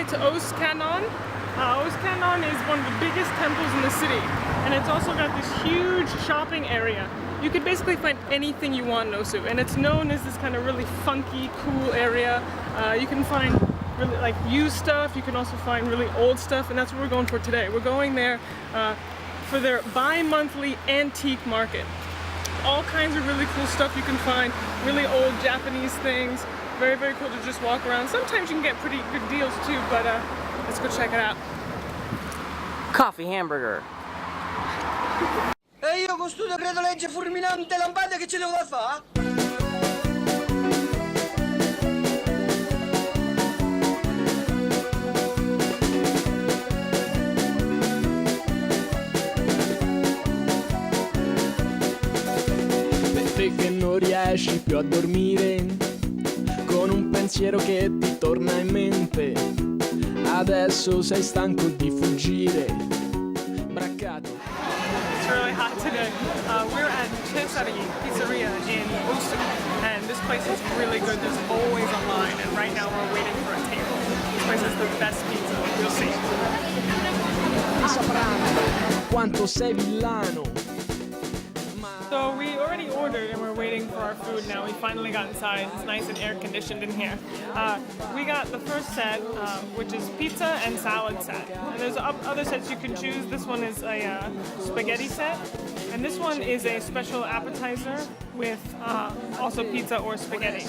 to Osukannon. Osukannon is one of the biggest temples in the city, and it's also got this huge shopping area. You could basically find anything you want in Osu, and it's known as this kind of really funky, cool area. You can find really like used stuff, you can also find really old stuff, and that's what we're going for today. We're going there for their bi-monthly antique market. All kinds of really cool stuff you can find, really old Japanese things. Very, very cool to just walk around. Sometimes you can get pretty good deals too, but let's go check it out. Coffee hamburger. E io con sto decreto legge fulminante lampante che ci devo da fare? Per te che non riesci più a dormire, con un pensiero che ti torna in mente, adesso sei stanco di fuggire, braccato. It's really hot today. We're at Cesari Pizzeria in Osu, and this place is really good. There's always a line, and right now we're waiting for a table. This place is the best pizza, you'll see. Sapranno quanto sei villano. So we already ordered and we're waiting for our food now. We finally got inside. It's nice and air conditioned in here. We got the first set, which is pizza and salad set. And there's other sets you can choose. This one is a spaghetti set. And this one is a special appetizer with also pizza or spaghetti.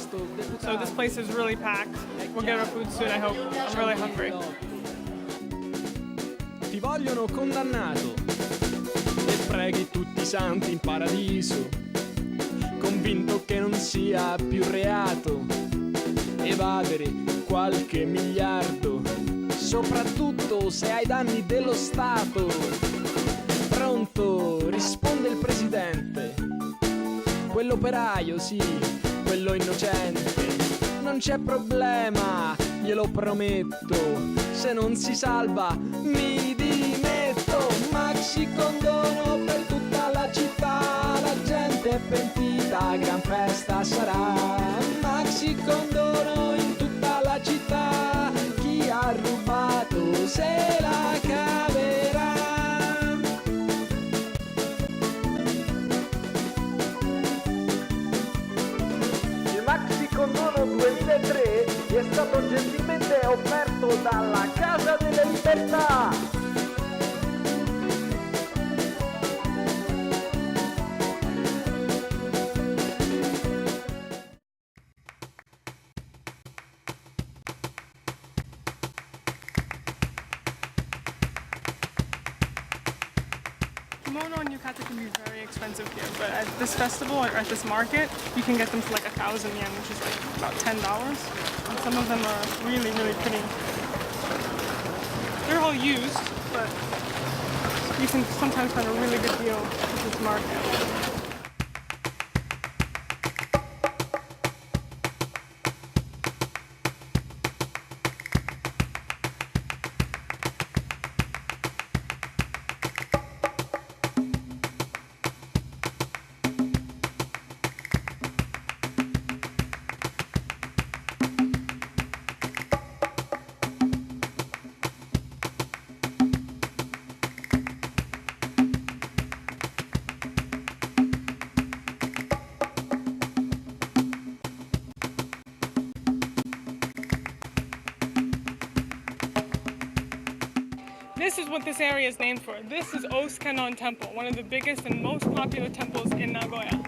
So this place is really packed. We'll get our food soon, I hope. I'm really hungry. Ti vogliono condannato e preghi tutti i santi in paradiso, convinto che non sia più reato evadere qualche miliardo, soprattutto se hai danni dello Stato. Pronto, risponde il presidente, quell'operaio sì, quello innocente, non c'è problema, glielo prometto, se non si salva mi dimetto. Maxi condono per tutta la città, la gente è pentita, gran festa sarà. Maxi condono in tutta la città, chi ha rubato se la caverà. Il Maxi Condono 2003 è stato gentilmente offerto dalla Casa delle Libertà. Kimono and yukata can be very expensive here, but at this festival or at this market, you can get them for like 1,000 yen, which is like about $10. And some of them are really, really pretty. They're all used, but you can sometimes find a really good deal at this market. This is what this area is named for. This is Osukannon Temple, one of the biggest and most popular temples in Nagoya.